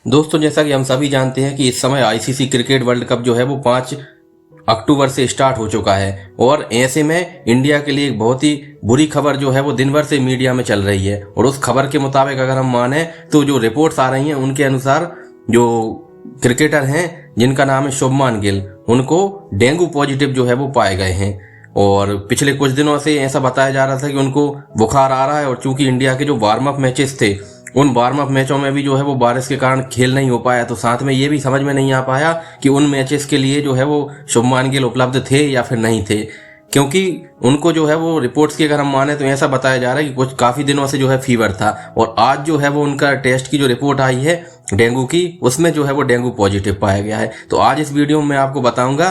दोस्तों, जैसा कि हम सभी जानते हैं कि इस समय आईसीसी क्रिकेट वर्ल्ड कप जो है वो 5 अक्टूबर से स्टार्ट हो चुका है और ऐसे में इंडिया के लिए एक बहुत ही बुरी खबर जो है वो दिन भर से मीडिया में चल रही है। और उस खबर के मुताबिक अगर हम माने तो जो रिपोर्ट्स आ रही हैं उनके अनुसार जो क्रिकेटर हैं जिनका नाम है शुभमान गिल, उनको डेंगू पॉजिटिव जो है वो पाए गए हैं। और पिछले कुछ दिनों से ऐसा बताया जा रहा था कि उनको बुखार आ रहा है। और चूंकि इंडिया के जो वार्म अप मैचेस थे उन वार्म अप मैचों में भी जो है वो बारिश के कारण खेल नहीं हो पाया, तो साथ में ये भी समझ में नहीं आ पाया कि उन मैचेस के लिए जो है वो शुभमान गिल उपलब्ध थे या फिर नहीं थे, क्योंकि उनको जो है वो रिपोर्ट्स की अगर हम माने तो ऐसा बताया जा रहा है कि कुछ काफी दिनों से जो है फीवर था। और आज जो है वो उनका टेस्ट की जो रिपोर्ट आई है डेंगू की, उसमें जो है वो डेंगू पॉजिटिव पाया गया है। तो आज इस वीडियो में मैं आपको बताऊंगा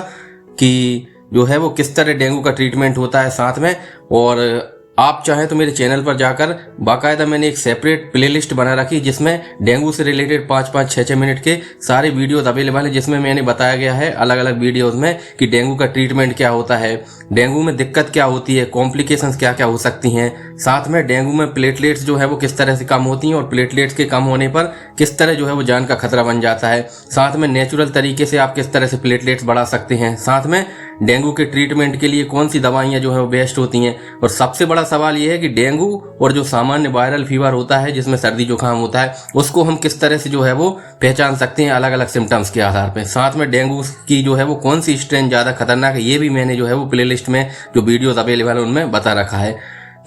कि जो है वो किस तरह डेंगू का ट्रीटमेंट होता है साथ में। और आप चाहें तो मेरे चैनल पर जाकर बाकायदा मैंने एक सेपरेट प्लेलिस्ट बना रखी जिसमें डेंगू से रिलेटेड 5-5, 6-6 मिनट के सारे वीडियोज अवेलेबल हैं, जिसमें मैंने बताया गया है अलग अलग वीडियोज में कि डेंगू का ट्रीटमेंट क्या होता है, डेंगू में दिक्कत क्या होती है, कॉम्प्लिकेशंस क्या क्या हो सकती हैं, साथ में डेंगू में प्लेटलेट्स जो है वो किस तरह से कम होती हैं और प्लेटलेट्स के कम होने पर किस तरह जो है वो जान का खतरा बन जाता है, साथ में नेचुरल तरीके से आप किस तरह से प्लेटलेट्स बढ़ा सकते हैं, साथ में डेंगू के ट्रीटमेंट के लिए कौन सी दवाइयां जो है वो बेस्ट होती हैं। और सबसे बड़ा सवाल यह है कि डेंगू और जो सामान्य वायरल फीवर होता है जिसमें सर्दी जुकाम होता है उसको हम किस तरह से जो है वो पहचान सकते हैं अलग अलग सिम्टम्स के आधार पर। साथ में डेंगू की जो है वो कौन सी स्ट्रेन ज़्यादा खतरनाक है ये भी मैंने जो है वो प्लेलिस्ट में जो वीडियोज अवेलेबल है उनमें बता रखा है।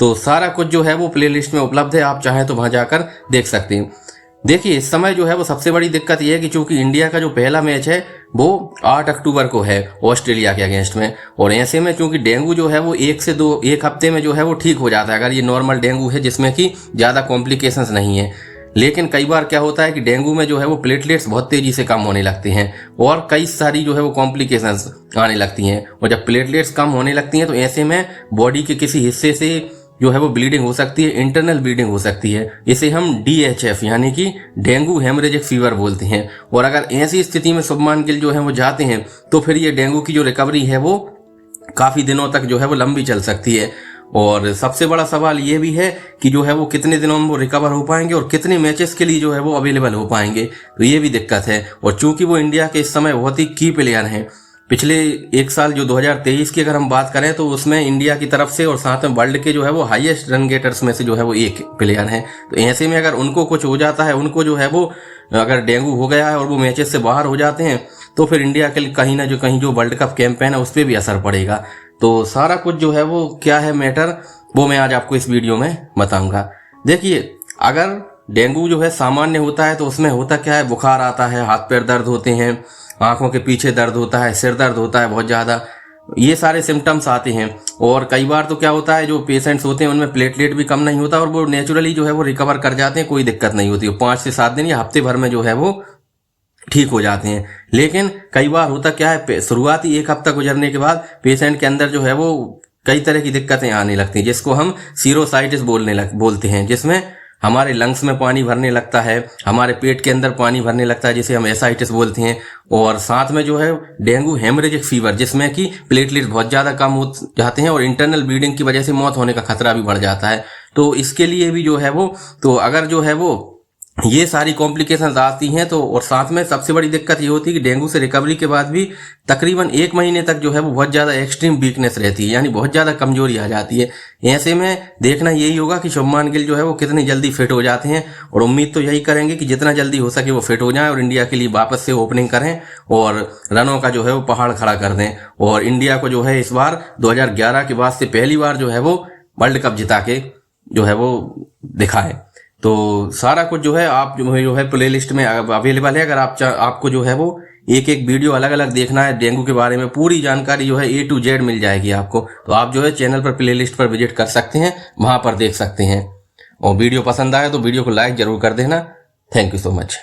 तो सारा कुछ जो है वो प्लेलिस्ट में उपलब्ध है, आप चाहें तो वहां जाकर देख सकते हैं। देखिए, इस समय जो है वो सबसे बड़ी दिक्कत यह है कि चूंकि इंडिया का जो पहला मैच है वो 8 अक्टूबर को है ऑस्ट्रेलिया के अगेंस्ट में, और ऐसे में चूंकि डेंगू जो है वो 1 से 2 एक हफ्ते में जो है वो ठीक हो जाता है अगर ये नॉर्मल डेंगू है जिसमें कि ज़्यादा कॉम्प्लिकेशंस नहीं है। लेकिन कई बार क्या होता है कि डेंगू में जो है वो प्लेटलेट्स बहुत तेजी से कम होने लगते हैं और कई सारी जो है वो कॉम्प्लिकेशंस आने लगती हैं। और जब प्लेटलेट्स कम होने लगती हैं तो ऐसे में बॉडी के किसी हिस्से से जो है वो ब्लीडिंग हो सकती है, इंटरनल ब्लीडिंग हो सकती है। इसे हम DHF यानी कि डेंगू हेमरेजिक फीवर बोलते हैं। और अगर ऐसी स्थिति में शुभमान गिल जो है वो जाते हैं तो फिर ये डेंगू की जो रिकवरी है वो काफी दिनों तक जो है वो लंबी चल सकती है। और सबसे बड़ा सवाल ये भी है कि जो है वो कितने दिनों में वो रिकवर हो पाएंगे और कितने मैचेस के लिए जो है वो अवेलेबल हो पाएंगे, तो ये भी दिक्कत है। और चूंकि वो इंडिया के इस समय बहुत ही की प्लेयर हैं, पिछले एक साल जो 2023 की अगर हम बात करें तो उसमें इंडिया की तरफ से और साथ में वर्ल्ड के जो है वो हाईएस्ट रन गेटर्स में से जो है वो एक प्लेयर हैं। तो ऐसे में अगर उनको कुछ हो जाता है, उनको जो है वो अगर डेंगू हो गया है और वो मैचेस से बाहर हो जाते हैं तो फिर इंडिया के लिए कहीं ना कहीं जो वर्ल्ड कप कैंपेन है उस पर भी असर पड़ेगा। तो सारा कुछ जो है वो क्या है मैटर, वो मैं आज आपको इस वीडियो में बताऊंगा। देखिए, अगर डेंगू जो है सामान्य होता है तो उसमें होता क्या है, बुखार आता है, हाथ पैर दर्द होते हैं, आंखों के पीछे दर्द होता है, सिर दर्द होता है बहुत ज़्यादा, ये सारे सिम्टम्स आते हैं। और कई बार तो क्या होता है जो पेशेंट्स होते हैं उनमें प्लेटलेट भी कम नहीं होता और वो नेचुरली जो है वो रिकवर कर जाते हैं, कोई दिक्कत नहीं होती, 5 से 7 दिन या हफ्ते भर में जो है वो ठीक हो जाते हैं। लेकिन कई बार होता क्या है, शुरुआती एक हफ्ता गुजरने के बाद पेशेंट के अंदर जो है वो कई तरह की दिक्कतें आने लगती हैं जिसको हम सीरोसाइटिस बोलते हैं, जिसमें हमारे लंग्स में पानी भरने लगता है, हमारे पेट के अंदर पानी भरने लगता है जिसे हम एसाइटिस बोलते हैं। और साथ में जो है डेंगू हेमरेजिक फीवर जिसमें कि प्लेटलेट्स बहुत ज़्यादा कम हो जाते हैं और इंटरनल ब्लीडिंग की वजह से मौत होने का खतरा भी बढ़ जाता है। तो इसके लिए भी जो है वो, तो अगर जो है वो ये सारी कॉम्प्लिकेशंस आती हैं तो, और साथ में सबसे बड़ी दिक्कत ये होती है कि डेंगू से रिकवरी के बाद भी तकरीबन 1 महीने तक जो है वो बहुत ज़्यादा एक्सट्रीम वीकनेस रहती है, यानी बहुत ज़्यादा कमजोरी आ जाती है। ऐसे में देखना यही होगा कि शुभमान गिल जो है वो कितनी जल्दी फिट हो जाते हैं, और उम्मीद तो यही करेंगे कि जितना जल्दी हो सके वो फिट हो जाएं और इंडिया के लिए वापस से ओपनिंग करें और रनों का जो है वो पहाड़ खड़ा कर दें और इंडिया को जो है इस बार 2011 के बाद से पहली बार जो है वो वर्ल्ड कप जिता के जो है वो दिखाएं। तो सारा कुछ जो है आप जो है प्लेलिस्ट में अवेलेबल है। अगर आपको जो है वो एक एक वीडियो अलग अलग देखना है डेंगू के बारे में, पूरी जानकारी जो है A to Z मिल जाएगी आपको, तो आप जो है चैनल पर प्लेलिस्ट पर विजिट कर सकते हैं, वहां पर देख सकते हैं। और वीडियो पसंद आए तो वीडियो को लाइक जरूर कर देना। Thank you so much.